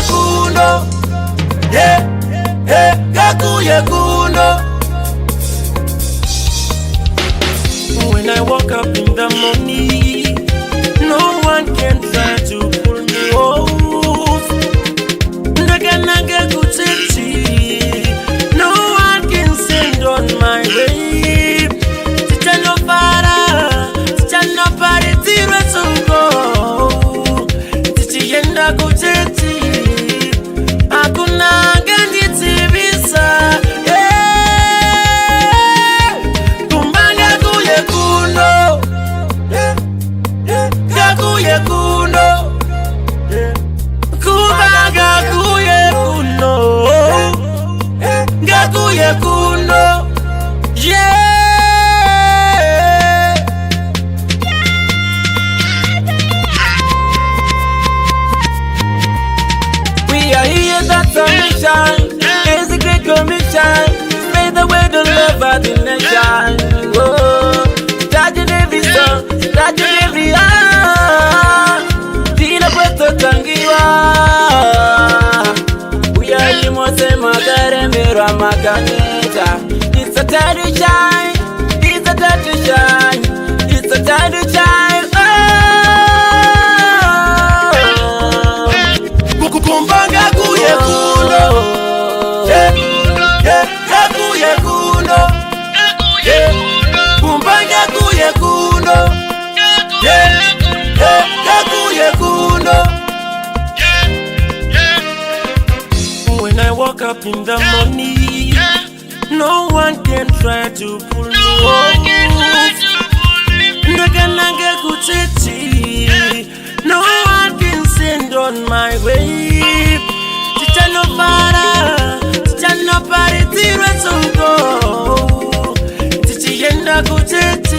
kuno, yeah, yeah, kakuye kuno. When I woke up in the morning, no one can try to pull me off. Naga kuteti, no one can send on my way. Tichano para, tichano pare tiro sungo. Tichiyenda kuteti, akuna gandi tibisa. Gakuye kuno, kuba gakuye kuno, gakuye kuno, yeah. We are here, that's our mission. It's a great commission. Spread the word of love at the nation. Oh, touching every song, touching every heart. Tina puesto tangiwa. Uya mose magare mero amakaneta. It's a time to shine. It's a time to shine. It's a time to shine. Oh, kumbanga kuye kuno. Yeah, yeah, kuye kuno. Yeah, kumbanga kuye kuno. Yeah, kakuye kuno. When I woke up in the morning, no one can try to pull me off. Naga kuteti, no one can send on my way. Tichano para, tichano pare tiro sungo. Tichiyenda kuteti.